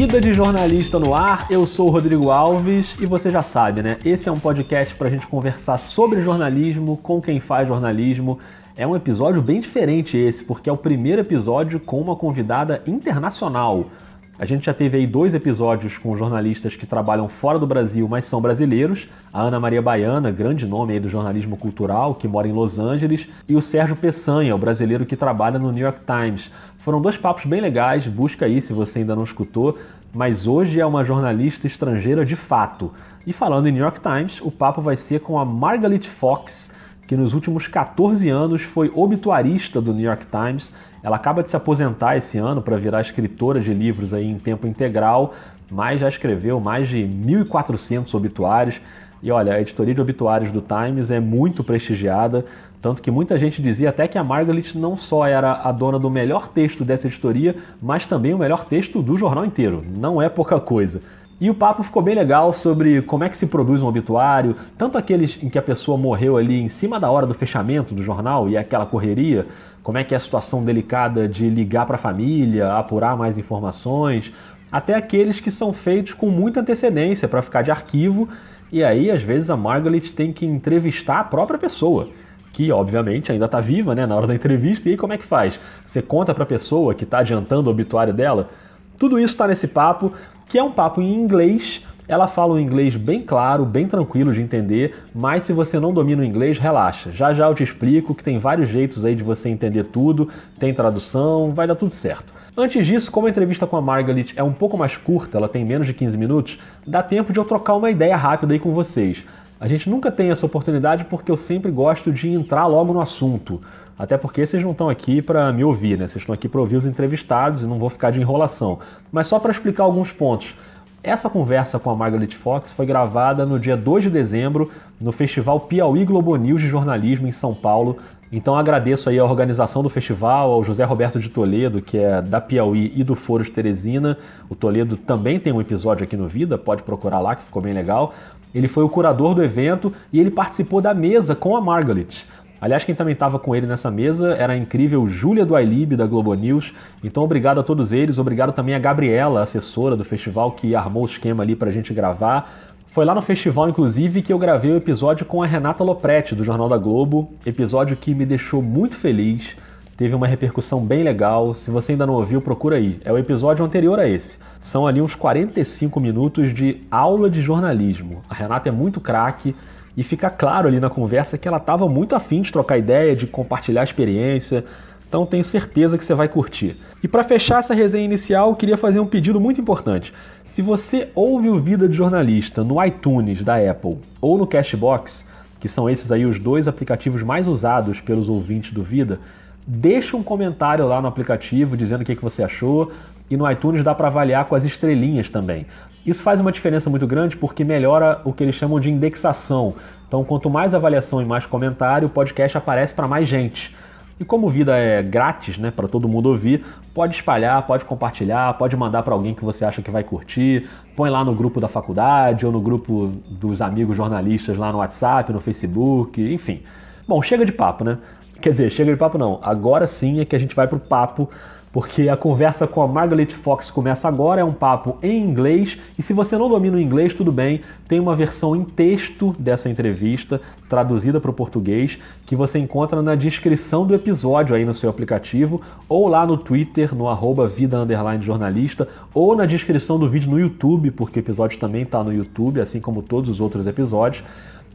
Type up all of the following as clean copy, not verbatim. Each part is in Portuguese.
Vida de Jornalista no ar, eu sou o Rodrigo Alves e você já sabe, né? Esse é um podcast para a gente conversar sobre jornalismo, com quem faz jornalismo. É um episódio bem diferente esse, porque é o primeiro episódio com uma convidada internacional. A gente já teve aí 2 episódios com jornalistas que trabalham fora do Brasil, mas são brasileiros. A Ana Maria Baiana, grande nome aí do jornalismo cultural, que mora em Los Angeles. E o Sérgio Peçanha, o brasileiro que trabalha no New York Times. Foram 2 papos bem legais, busca aí se você ainda não escutou. Mas hoje é uma jornalista estrangeira de fato. E falando em New York Times, o papo vai ser com a Margalit Fox, que nos últimos 14 anos foi obituarista do New York Times. Ela acaba de se aposentar esse ano para virar escritora de livros aí em tempo integral, mas já escreveu mais de 1.400 obituários. E olha, a editoria de obituários do Times é muito prestigiada, tanto que muita gente dizia até que a Margalit não só era a dona do melhor texto dessa editoria, mas também o melhor texto do jornal inteiro. Não é pouca coisa. E o papo ficou bem legal sobre como é que se produz um obituário, tanto aqueles em que a pessoa morreu ali em cima da hora do fechamento do jornal e aquela correria, como é que é a situação delicada de ligar para a família, apurar mais informações, até aqueles que são feitos com muita antecedência para ficar de arquivo, e aí às vezes a Margalit tem que entrevistar a própria pessoa, que obviamente ainda está viva, né, na hora da entrevista, e aí como é que faz? Você conta para a pessoa que está adiantando o obituário dela? Tudo isso está nesse papo, que é um papo em inglês. Ela fala um inglês bem claro, bem tranquilo de entender, mas se você não domina o inglês, relaxa. Já já eu te explico que tem vários jeitos aí de você entender tudo, tem tradução, vai dar tudo certo. Antes disso, como a entrevista com a Margalit é um pouco mais curta, ela tem menos de 15 minutos, dá tempo de eu trocar uma ideia rápida aí com vocês. A gente nunca tem essa oportunidade porque eu sempre gosto de entrar logo no assunto. Até porque vocês não estão aqui para me ouvir, né? Vocês estão aqui para ouvir os entrevistados e não vou ficar de enrolação. Mas só para explicar alguns pontos. Essa conversa com a Margalit Fox foi gravada no dia 2 de dezembro no Festival Piauí Globo News de Jornalismo em São Paulo. Então agradeço aí a organização do festival, ao José Roberto de Toledo, que é da Piauí e do Foro de Teresina. O Toledo também tem um episódio aqui no Vida, pode procurar lá que ficou bem legal. Ele foi o curador do evento e ele participou da mesa com a Margalit. Aliás, quem também estava com ele nessa mesa era a incrível Júlia do iLib, da Globo News. Então, obrigado a todos eles. Obrigado também a Gabriela, assessora do festival, que armou o esquema ali para a gente gravar. Foi lá no festival, inclusive, que eu gravei o episódio com a Renata Lopretti, do Jornal da Globo. Episódio que me deixou muito feliz. Teve uma repercussão bem legal. Se você ainda não ouviu, procura aí. É o episódio anterior a esse. São ali uns 45 minutos de aula de jornalismo. A Renata é muito craque. E fica claro ali na conversa que ela estava muito afim de trocar ideia, de compartilhar a experiência. Então tenho certeza que você vai curtir. E para fechar essa resenha inicial, eu queria fazer um pedido muito importante. Se você ouve o Vida de Jornalista no iTunes da Apple ou no Cashbox, que são esses aí os 2 aplicativos mais usados pelos ouvintes do Vida, deixa um comentário lá no aplicativo dizendo o que você achou. E no iTunes dá para avaliar com as estrelinhas também. Isso faz uma diferença muito grande porque melhora o que eles chamam de indexação. Então, quanto mais avaliação e mais comentário, o podcast aparece para mais gente. E como Vida é grátis, né, para todo mundo ouvir, pode espalhar, pode compartilhar, pode mandar para alguém que você acha que vai curtir, põe lá no grupo da faculdade ou no grupo dos amigos jornalistas lá no WhatsApp, no Facebook, enfim. Bom, chega de papo, né? Quer dizer, chega de papo não. Agora sim é que a gente vai pro papo, porque a conversa com a Margalit Fox começa agora, é um papo em inglês, e se você não domina o inglês, tudo bem, tem uma versão em texto dessa entrevista, traduzida para o português, que você encontra na descrição do episódio aí no seu aplicativo, ou lá no Twitter, no @vida_jornalista, ou na descrição do vídeo no YouTube, porque o episódio também está no YouTube, assim como todos os outros episódios.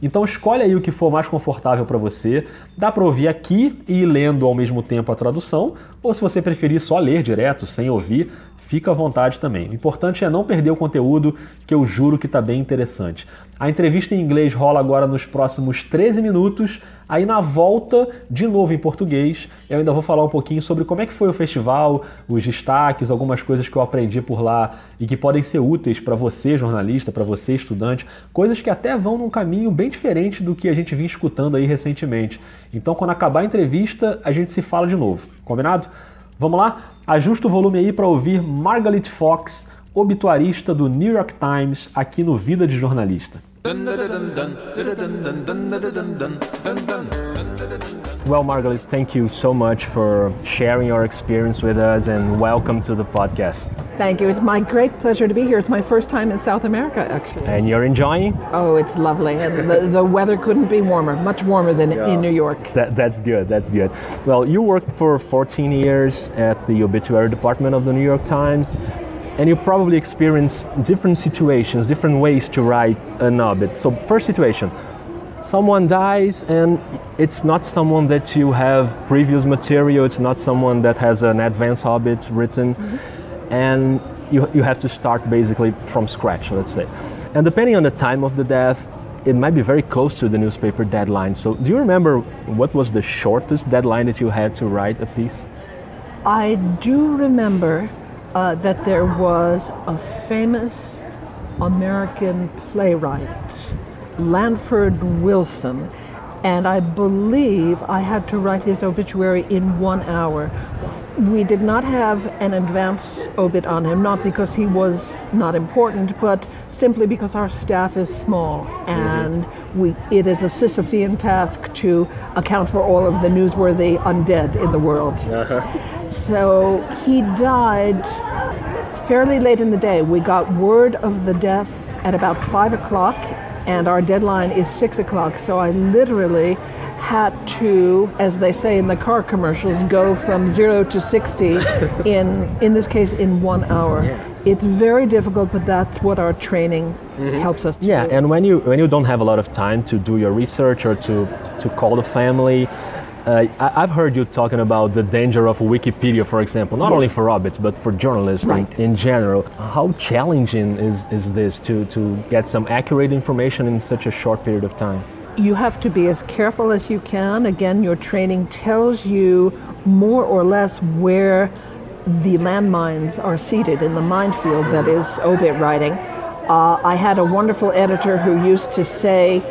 Então escolhe aí o que for mais confortável para você. Dá para ouvir aqui e ir lendo ao mesmo tempo a tradução, ou se você preferir só ler direto, sem ouvir, fica à vontade também. O importante é não perder o conteúdo, que eu juro que está bem interessante. A entrevista em inglês rola agora nos próximos 13 minutos, aí na volta, de novo em português, eu ainda vou falar um pouquinho sobre como é que foi o festival, os destaques, algumas coisas que eu aprendi por lá e que podem ser úteis para você, jornalista, para você, estudante, coisas que até vão num caminho bem diferente do que a gente vinha escutando aí recentemente. Então, quando acabar a entrevista, a gente se fala de novo. Combinado? Vamos lá? Ajusta o volume aí para ouvir Margalit Fox, obituarista do New York Times, aqui no Vida de Jornalista. Well, Margaret, thank you so much for sharing your experience with us, and welcome to the podcast. Thank you. It's my great pleasure to be here. It's my first time in South America, actually. And you're enjoying? Oh, it's lovely. And the weather couldn't be warmer, much warmer than in New York. That's good. That's good. Well, you worked for 14 years at the obituary department of the New York Times, and you probably experienced different situations, different ways to write an obit. So, first situation. Someone dies and it's not someone that you have previous material, it's not someone that has an advance obit written, and you have to start basically from scratch, let's say. And depending on the time of the death, it might be very close to the newspaper deadline. So do you remember what was the shortest deadline that you had to write a piece? I do remember that there was a famous American playwright, Lanford Wilson, and I believe I had to write his obituary in 1 hour. We did not have an advance obit on him, not because he was not important, but simply because our staff is small, and it is a Sisyphean task to account for all of the newsworthy undead in the world. So he died fairly late in the day. We got word of the death at about 5 o'clock, and our deadline is 6 o'clock, so I literally had to, as they say in the car commercials, go from 0 to 60 in this case in 1 hour. It's very difficult, but that's what our training helps us to do. And when you don't have a lot of time to do your research or to call the family, I've heard you talking about the danger of Wikipedia, for example, not only for obits, but for journalists in general. How challenging is this to get some accurate information in such a short period of time? You have to be as careful as you can. Again, your training tells you more or less where the landmines are seated in the minefield that is obit writing. I had a wonderful editor who used to say,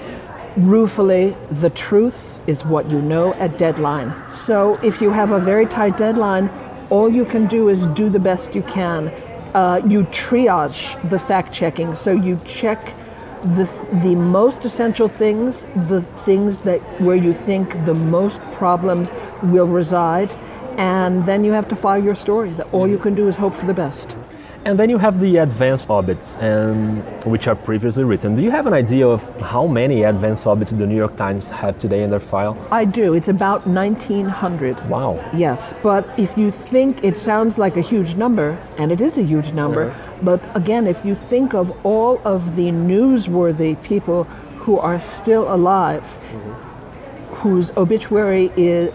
ruefully, the truth is what you know at deadline. So if you have a very tight deadline, all you can do is do the best you can. You triage the fact checking, so you check the most essential things, the things that where you think the most problems will reside, and then you have to file your story. All you can do is hope for the best. And then you have the advanced obits, which are previously written. Do you have an idea of how many advanced obits the New York Times have today in their file? I do. It's about 1,900. Wow. Yes, but if you think it sounds like a huge number, and it is a huge number, but again, if you think of all of the newsworthy people who are still alive, whose obituary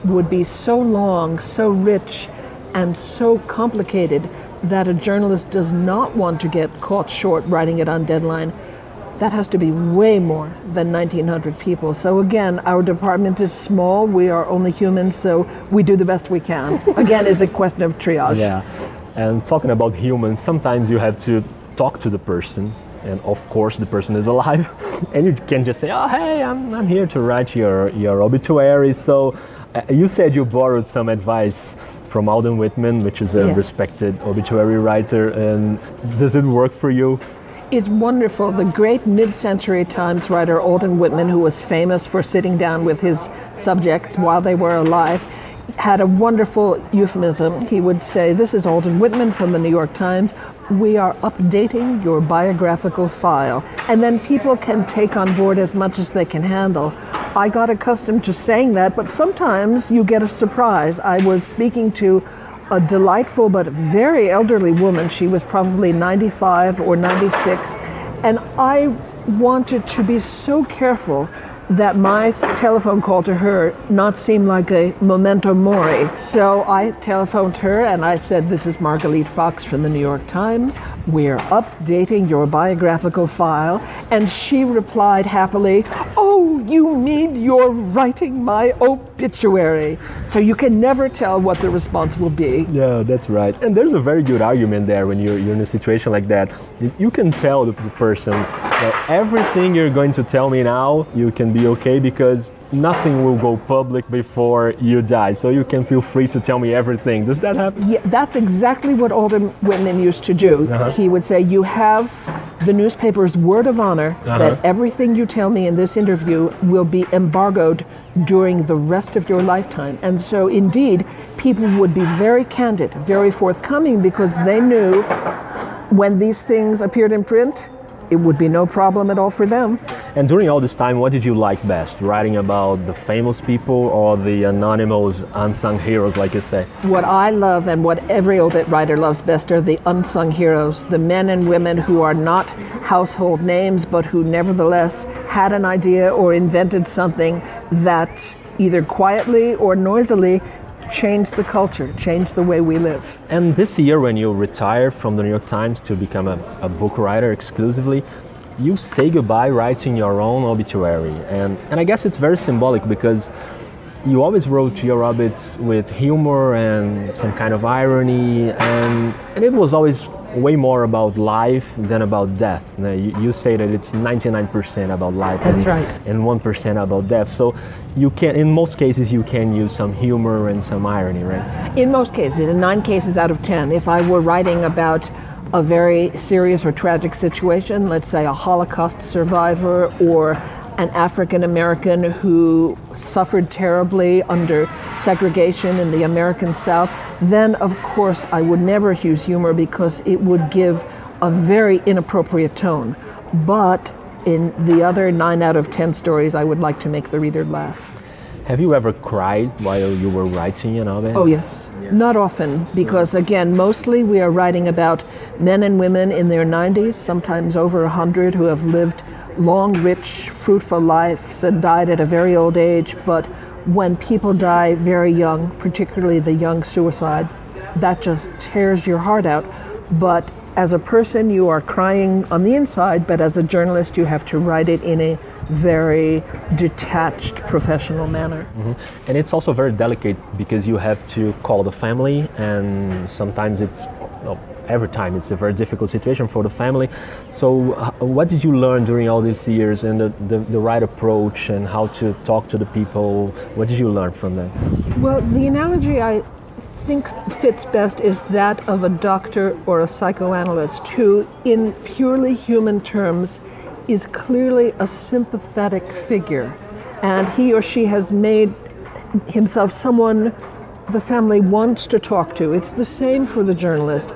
would be so long, so rich, and so complicated that a journalist does not want to get caught short writing it on deadline, that has to be way more than 1,900 people. So again, our department is small, we are only humans, so we do the best we can. Again, it's a question of triage. Yeah, and talking about humans, sometimes you have to talk to the person, and of course the person is alive, and you can just say, oh hey, I'm here to write your obituary. So you said you borrowed some advice from Alden Whitman, which is a respected obituary writer, and does it work for you? It's wonderful. The great mid-century Times writer Alden Whitman, who was famous for sitting down with his subjects while they were alive, had a wonderful euphemism. He would say, this is Alden Whitman from the New York Times. We are updating your biographical file. And then people can take on board as much as they can handle. I got accustomed to saying that, but sometimes you get a surprise. I was speaking to a delightful but very elderly woman. She was probably 95 or 96, and I wanted to be so careful that my telephone call to her not seem like a memento mori. So I telephoned her and I said, this is Margalit Fox from the New York Times. We're updating your biographical file. And she replied happily, oh, you mean you're writing my obituary? obituary. So you can never tell what the response will be. Yeah, that's right. And there's a very good argument there when you're in a situation like that. You can tell the person that everything you're going to tell me now, you can be okay because nothing will go public before you die. So you can feel free to tell me everything. Does that happen? Yeah, that's exactly what Alden Whitman used to do. He would say, you have the newspaper's word of honor that everything you tell me in this interview will be embargoed during the rest of your lifetime. And so indeed, people would be very candid, very forthcoming, because they knew when these things appeared in print, it would be no problem at all for them. And during all this time, what did you like best? Writing about the famous people or the anonymous unsung heroes, like you say? What I love and what every obit writer loves best are the unsung heroes, the men and women who are not household names, but who nevertheless had an idea or invented something that either quietly or noisily changed the culture, changed the way we live. And this year, when you retired from the New York Times to become a book writer exclusively, you say goodbye writing your own obituary. And I guess it's very symbolic because you always wrote your obits with humor and some kind of irony, and it was always way more about life than about death. Now, you say that it's 99% about life. That's right. And 1% about death. So you can, in most cases, you can use some humor and some irony, right? In most cases, in 9 cases out of 10, if I were writing about a very serious or tragic situation, let's say a Holocaust survivor or an African American who suffered terribly under segregation in the American South, then of course I would never use humor because it would give a very inappropriate tone. But in the other 9 out of 10 stories, I would like to make the reader laugh. Have you ever cried while you were writing an obit? Oh yes, not often, because again, mostly we are writing about men and women in their 90s, sometimes over 100, who have lived long, rich, fruitful lives and died at a very old age. But when people die very young, particularly the young suicide, that just tears your heart out. But as a person, you are crying on the inside, but as a journalist, you have to write it in a very detached, professional manner. And it's also very delicate because you have to call the family, and sometimes it's, well, every time it's a very difficult situation for the family. So what did you learn during all these years, and the right approach and how to talk to the people? What did you learn from that? Well, the analogy I think fits best is that of a doctor or a psychoanalyst who, in purely human terms, is clearly a sympathetic figure, and he or she has made himself someone the family wants to talk to. It's the same for the journalist,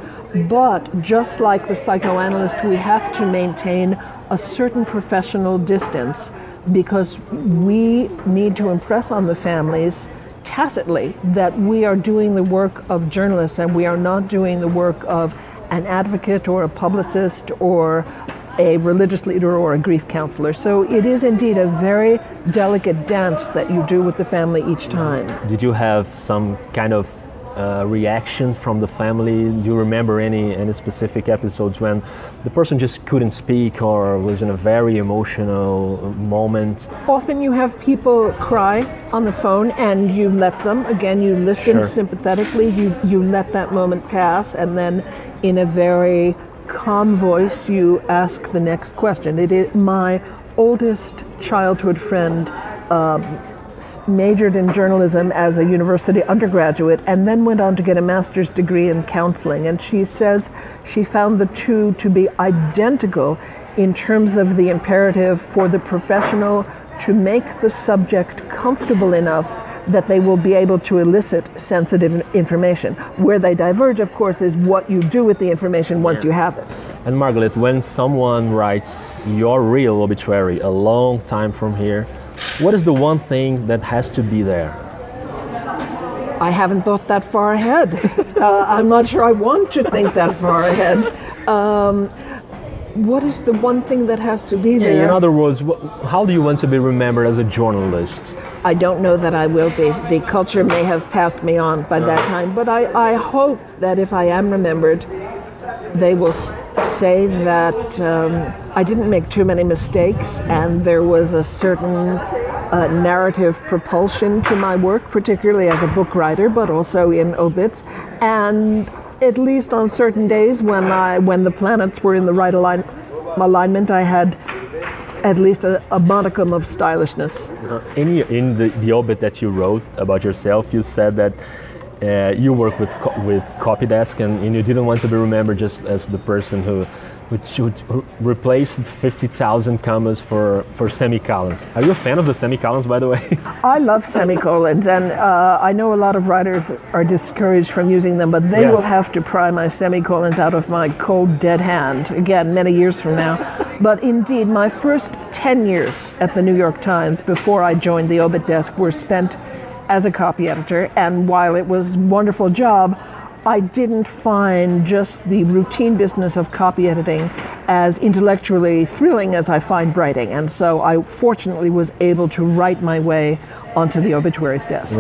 but just like the psychoanalyst, we have to maintain a certain professional distance because we need to impress on the families tacitly that we are doing the work of journalists and we are not doing the work of an advocate or a publicist or a religious leader or a grief counselor. So it is indeed a very delicate dance that you do with the family each time. Did you have some kind of reaction from the family? Do you remember any specific episodes when the person just couldn't speak or was in a very emotional moment? Often you have people cry on the phone and you let them. Again, you listen sympathetically, you let that moment pass, and then in a very calm voice you ask the next question. It is my oldest childhood friend majored in journalism as a university undergraduate and then went on to get a master's degree in counseling, and she says she found the two to be identical in terms of the imperative for the professional to make the subject comfortable enough that they will be able to elicit sensitive information. Where they diverge, of course, is what you do with the information once you have it. And Margaret, when someone writes your real obituary a long time from here, what is the one thing that has to be there? I haven't thought that far ahead. I'm not sure I want to think that far ahead. What is the one thing that has to be there? In other words, how do you want to be remembered as a journalist? I don't know that I will be. The culture may have passed me on by that time, but I hope that if I am remembered, they will say that I didn't make too many mistakes and there was a certain narrative propulsion to my work, particularly as a book writer, but also in obits. And at least on certain days when the planets were in the right alignment, I had at least a modicum of stylishness. In the obit that you wrote about yourself, you said that you work with Copydesk, and you didn't want to be remembered just as the person who replaced 50,000 commas for semicolons. Are you a fan of the semicolons, by the way? I love semicolons, and I know a lot of writers are discouraged from using them, but they will have to pry my semicolons out of my cold, dead hand, again, many years from now. But indeed, my first 10 years at the New York Times, before I joined the obit desk, were spent as a copy editor, and while it was a wonderful job, I didn't find just the routine business of copy editing as intellectually thrilling as I find writing, and so I fortunately was able to write my way onto the obituaries desk.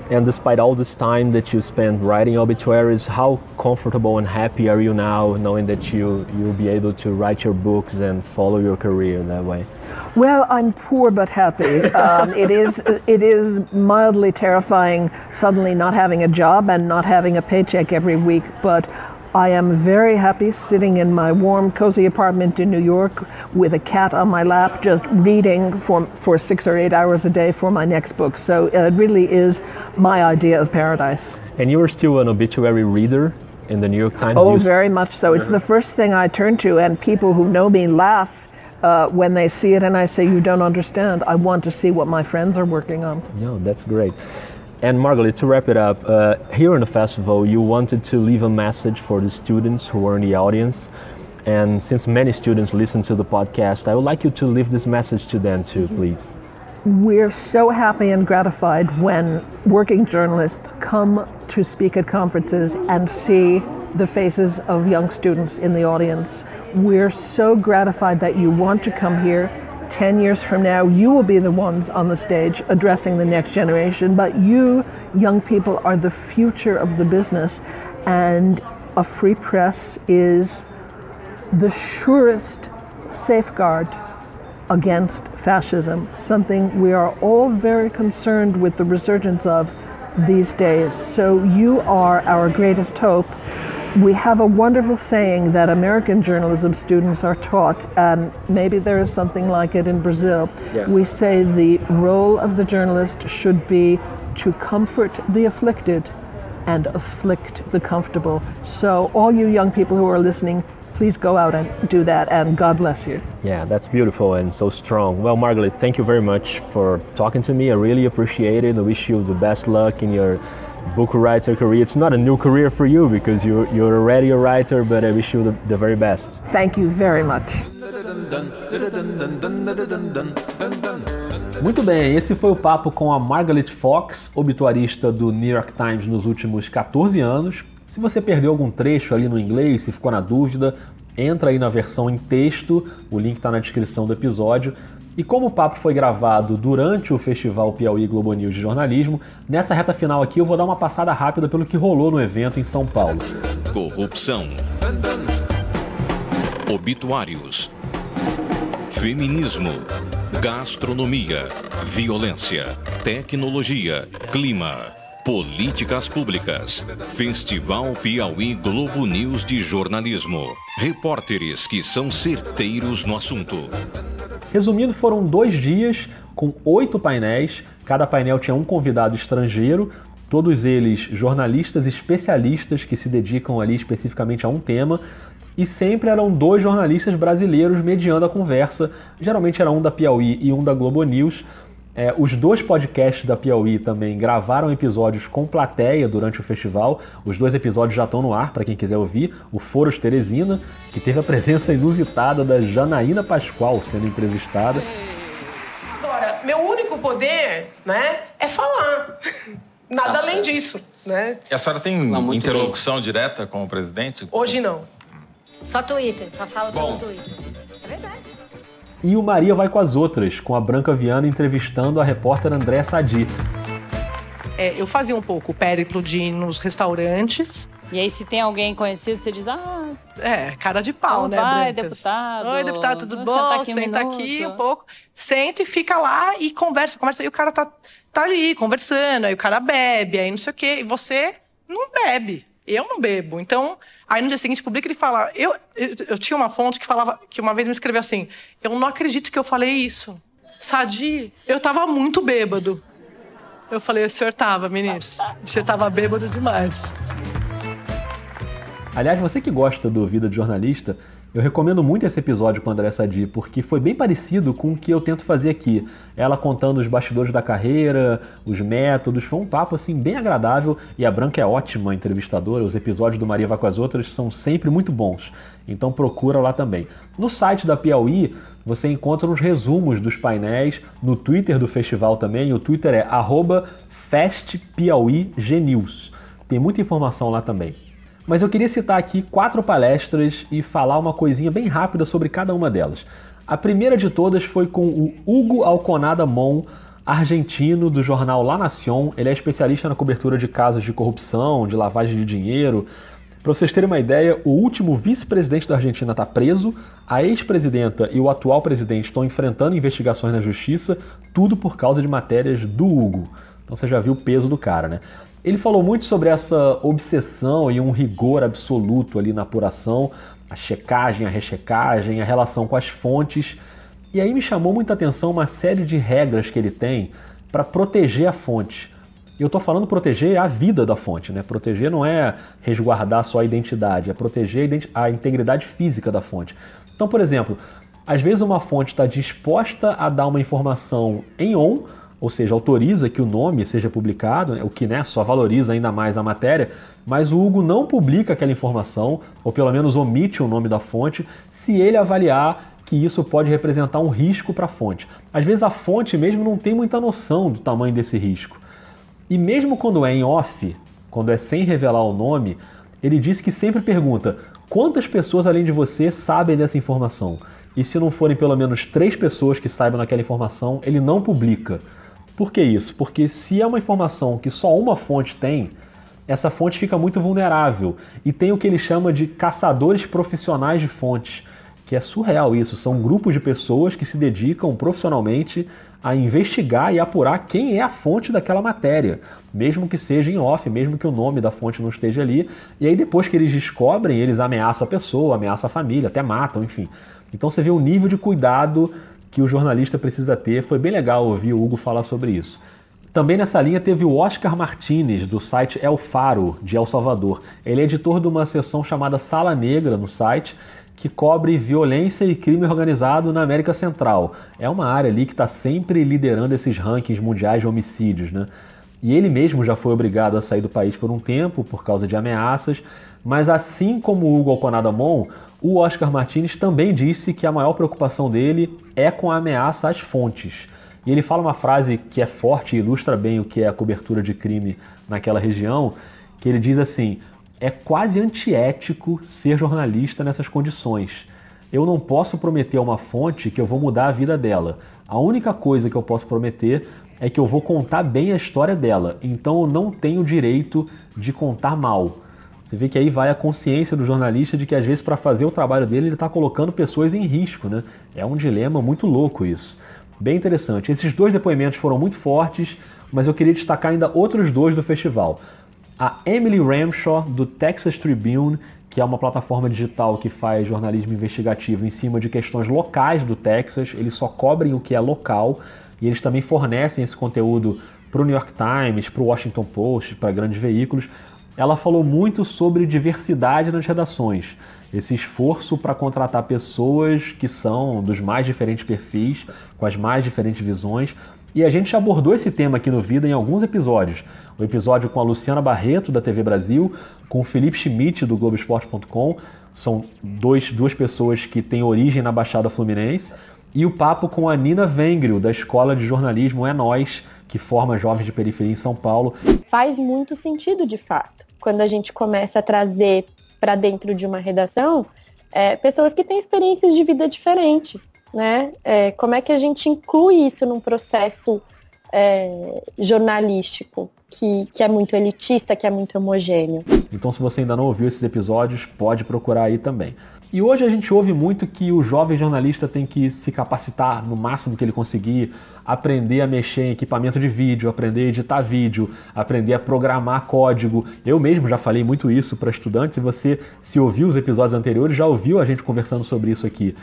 And despite all this time that you spent writing obituaries, how comfortable and happy are you now knowing that you'll be able to write your books and follow your career that way? Well, I'm poor but happy. It is mildly terrifying suddenly not having a job and not having a paycheck every week, but I am very happy sitting in my warm, cozy apartment in New York with a cat on my lap, just reading for 6 or 8 hours a day for my next book. So it really is my idea of paradise. And you are still an obituary reader in the New York Times? Oh, very much so. It's the first thing I turn to, and people who know me laugh when they see it, and I say, you don't understand. I want to see what my friends are working on. No, that's great. And Margalit, to wrap it up, here in the festival, you wanted to leave a message for the students who are in the audience. And since many students listen to the podcast, I would like you to leave this message to them too, please. We're so happy and gratified when working journalists come to speak at conferences and see the faces of young students in the audience. We're so gratified that you want to come here. 10 years from now, you will be the ones on the stage addressing the next generation, but you, young people, are the future of the business, and a free press is the surest safeguard against fascism, something we are all very concerned with the resurgence of these days. So you are our greatest hope. We have a wonderful saying that American journalism students are taught, and maybe there is something like it in Brazil. Yeah. We say the role of the journalist should be to comfort the afflicted and afflict the comfortable. So all you young people who are listening, please go out and do that, and God bless you. Yeah, that's beautiful and so strong. Well, Margalit, thank you very much for talking to me. I really appreciate it. I wish you the best luck in your book writer career. It's not a new career for you because you're already a writer, but I wish you the very best. Thank you very much. Muito bem, esse foi o papo com a Margalit Fox, obituarista do New York Times nos últimos 14 anos. Se você perdeu algum trecho ali no inglês, se ficou na dúvida, entra aí na versão em texto, o link está na descrição do episódio. E como o papo foi gravado durante o Festival Piauí Globo News de Jornalismo, nessa reta final aqui eu vou dar uma passada rápida pelo que rolou no evento em São Paulo. Corrupção. Obituários. Feminismo. Gastronomia. Violência. Tecnologia. Clima. Políticas públicas. Festival Piauí Globo News de Jornalismo. Repórteres que são certeiros no assunto. Resumindo, foram 2 dias com 8 painéis. Cada painel tinha um convidado estrangeiro, todos eles jornalistas especialistas que se dedicam ali especificamente a um tema. E sempre eram 2 jornalistas brasileiros mediando a conversa. Geralmente era um da Piauí e um da Globo News. Os 2 podcasts da Piauí também gravaram episódios com plateia durante o festival. Os 2 episódios já estão no ar para quem quiser ouvir. O Foro de Teresina, que teve a presença inusitada da Janaína Pascoal sendo entrevistada. Agora, meu único poder, né, é falar. Nada além disso, né? E a senhora tem interlocução direta com o presidente? Hoje não. Só Twitter, só fala pelo Twitter. É verdade. E o Maria vai com as outras, com a Branca Viana entrevistando a repórter Andréa Sadi. eu fazia um pouco o périplo de ir nos restaurantes. E aí, se tem alguém conhecido, você diz, cara de pau, né, vai, Brancas? deputado. Oi, deputado, tudo bom? Senta aqui um pouco. Senta e fica lá e conversa. E o cara tá ali, conversando. Aí o cara bebe, aí não sei o quê. E você não bebe. Eu não bebo. Então, aí no dia seguinte publica, ele fala... Eu tinha uma fonte que uma vez me escreveu assim, eu não acredito que eu falei isso. Sadi, eu tava muito bêbado. Eu falei, o senhor tava, ministro. O senhor tava bêbado demais. Aliás, você que gosta do Vida de Jornalista, eu recomendo muito esse episódio com a André Sadi, porque foi bem parecido com o que eu tento fazer aqui. Ela contando os bastidores da carreira, os métodos, foi um papo assim bem agradável, e a Branca é ótima entrevistadora, os episódios do Maria Vai com as Outras são sempre muito bons, então procura lá também. No site da Piauí, você encontra uns resumos dos painéis, no Twitter do festival também, o Twitter é @festpiauignews. Tem muita informação lá também. Mas eu queria citar aqui 4 palestras e falar uma coisinha bem rápida sobre cada uma delas. A primeira de todas foi com o Hugo Alconada Mon, argentino do jornal La Nación. Ele é especialista na cobertura de casos de corrupção, de lavagem de dinheiro. Para vocês terem uma ideia, o último vice-presidente da Argentina está preso, a ex-presidenta e o atual presidente estão enfrentando investigações na justiça, tudo por causa de matérias do Hugo. Então você já viu o peso do cara, né? Ele falou muito sobre essa obsessão e um rigor absoluto ali na apuração, a checagem, a rechecagem, a relação com as fontes. E aí me chamou muita atenção uma série de regras que ele tem para proteger a fonte. Eu estou falando proteger a vida da fonte, né? Proteger não é resguardar só a identidade, é proteger a integridade física da fonte. Então, por exemplo, às vezes uma fonte está disposta a dar uma informação em on, ou seja, autoriza que o nome seja publicado, o que, né, só valoriza ainda mais a matéria, mas o Hugo não publica aquela informação, ou pelo menos omite o nome da fonte, se ele avaliar que isso pode representar um risco para a fonte. Às vezes a fonte mesmo não tem muita noção do tamanho desse risco. E mesmo quando é em off, quando é sem revelar o nome, ele disse que sempre pergunta quantas pessoas além de você sabem dessa informação. E se não forem pelo menos 3 pessoas que saibam daquela informação, ele não publica. Por que isso? Porque se é uma informação que só uma fonte tem, essa fonte fica muito vulnerável. E tem o que ele chama de caçadores profissionais de fontes, que é surreal isso. São grupos de pessoas que se dedicam profissionalmente a investigar e apurar quem é a fonte daquela matéria, mesmo que seja em off, mesmo que o nome da fonte não esteja ali. E aí depois que eles descobrem, eles ameaçam a pessoa, ameaçam a família, até matam, enfim. Então você vê o nível de cuidado que o jornalista precisa ter. Foi bem legal ouvir o Hugo falar sobre isso. Também nessa linha teve o Oscar Martinez, do site El Faro, de El Salvador. Ele é editor de uma seção chamada Sala Negra no site, que cobre violência e crime organizado na América Central. É uma área ali que está sempre liderando esses rankings mundiais de homicídios, né? E ele mesmo já foi obrigado a sair do país por um tempo, por causa de ameaças, mas assim como o Hugo Alconada Mon, o Oscar Martinez também disse que a maior preocupação dele é com a ameaça às fontes. E ele fala uma frase que é forte e ilustra bem o que é a cobertura de crime naquela região, que ele diz assim: é quase antiético ser jornalista nessas condições. Eu não posso prometer a uma fonte que eu vou mudar a vida dela. A única coisa que eu posso prometer é que eu vou contar bem a história dela. Então eu não tenho direito de contar mal. Você vê que aí vai a consciência do jornalista de que às vezes para fazer o trabalho dele ele está colocando pessoas em risco, né? É um dilema muito louco isso. Bem interessante. Esses 2 depoimentos foram muito fortes, mas eu queria destacar ainda outros 2 do festival. A Emily Ramshaw, do Texas Tribune, que é uma plataforma digital que faz jornalismo investigativo em cima de questões locais do Texas. Eles só cobrem o que é local e eles também fornecem esse conteúdo para o New York Times, para o Washington Post, para grandes veículos. Ela falou muito sobre diversidade nas redações, esse esforço para contratar pessoas que são dos mais diferentes perfis, com as mais diferentes visões. E a gente já abordou esse tema aqui no Vida em alguns episódios. O episódio com a Luciana Barreto, da TV Brasil, com o Felipe Schmidt, do Globoesporte.com. São duas pessoas que têm origem na Baixada Fluminense. E o papo com a Nina Wengril, da Escola de Jornalismo É Nós, que forma jovens de periferia em São Paulo. Faz muito sentido, de fato, quando a gente começa a trazer para dentro de uma redação pessoas que têm experiências de vida diferente, né? Como é que a gente inclui isso num processo jornalístico que é muito elitista, que é muito homogêneo. Então, se você ainda não ouviu esses episódios, pode procurar aí também. E hoje a gente ouve muito que o jovem jornalista tem que se capacitar no máximo que ele conseguir, aprender a mexer em equipamento de vídeo, aprender a editar vídeo, aprender a programar código. Eu mesmo já falei muito isso para estudantes, e você, se ouviu os episódios anteriores, já ouviu a gente conversando sobre isso aqui.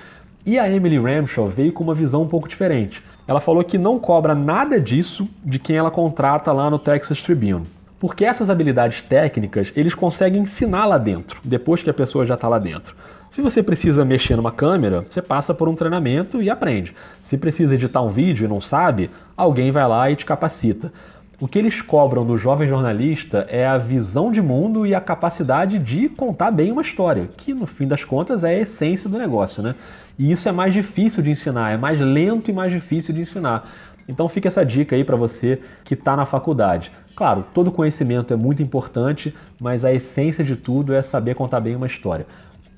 E a Emily Ramshaw veio com uma visão um pouco diferente. Ela falou que não cobra nada disso de quem ela contrata lá no Texas Tribune. Porque essas habilidades técnicas, eles conseguem ensinar lá dentro, depois que a pessoa já está lá dentro. Se você precisa mexer numa câmera, você passa por um treinamento e aprende. Se precisa editar um vídeo e não sabe, alguém vai lá e te capacita. O que eles cobram do jovem jornalista é a visão de mundo e a capacidade de contar bem uma história, que no fim das contas é a essência do negócio, né? E isso é mais difícil de ensinar, é mais lento e mais difícil de ensinar. Então fica essa dica aí para você que está na faculdade. Claro, todo conhecimento é muito importante, mas a essência de tudo é saber contar bem uma história.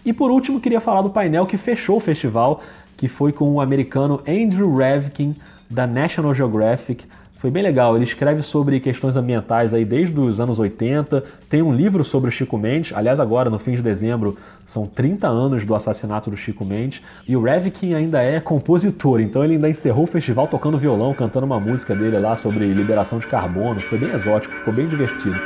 E por último, queria falar do painel que fechou o festival, que foi com o americano Andrew Revkin, da National Geographic. Foi bem legal, ele escreve sobre questões ambientais aí desde os anos 80, tem um livro sobre o Chico Mendes, aliás agora no fim de dezembro são 30 anos do assassinato do Chico Mendes, e o Revkin ainda é compositor, então ele ainda encerrou o festival tocando violão, cantando uma música dele lá sobre liberação de carbono, foi bem exótico, ficou bem divertido.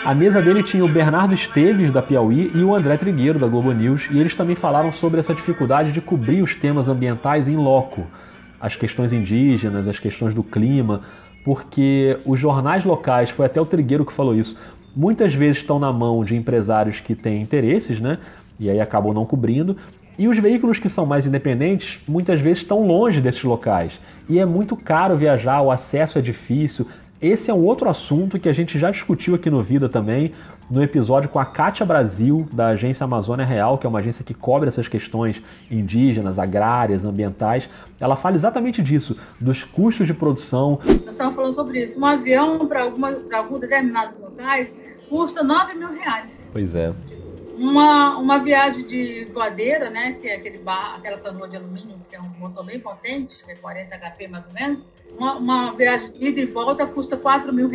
A mesa dele tinha o Bernardo Esteves, da Piauí, e o André Trigueiro, da Globo News, e eles também falaram sobre essa dificuldade de cobrir os temas ambientais em loco, as questões indígenas, as questões do clima, porque os jornais locais, foi até o Trigueiro que falou isso, muitas vezes estão na mão de empresários que têm interesses, né? E aí acabam não cobrindo, e os veículos que são mais independentes, muitas vezes estão longe desses locais, e é muito caro viajar, o acesso é difícil. Esse é um outro assunto que a gente já discutiu aqui no Vida também, no episódio com a Kátia Brasil, da agência Amazônia Real, que é uma agência que cobre essas questões indígenas, agrárias, ambientais. Ela fala exatamente disso, dos custos de produção. Nós estávamos falando sobre isso. Um avião para alguns determinados locais custa R$9 mil. Pois é. Uma viagem de voadeira, né, que é aquela canoa de alumínio, que é um motor bem potente, que é 40 HP mais ou menos, uma viagem de ida e volta custa R$4 mil.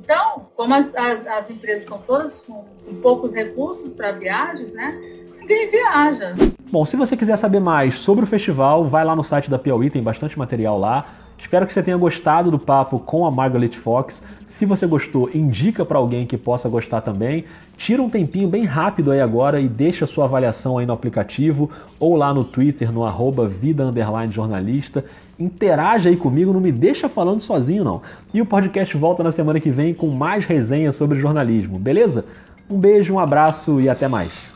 Então, como as empresas estão todas com poucos recursos para viagens, né, ninguém viaja. Bom, se você quiser saber mais sobre o festival, vai lá no site da Piauí, tem bastante material lá. Espero que você tenha gostado do papo com a Margaret Fox. Se você gostou, indica para alguém que possa gostar também. Tira um tempinho bem rápido aí agora e deixa sua avaliação aí no aplicativo ou lá no Twitter, no @vida_jornalista. Interaja aí comigo, não me deixa falando sozinho não. E o podcast volta na semana que vem com mais resenhas sobre jornalismo, beleza? Um beijo, um abraço e até mais.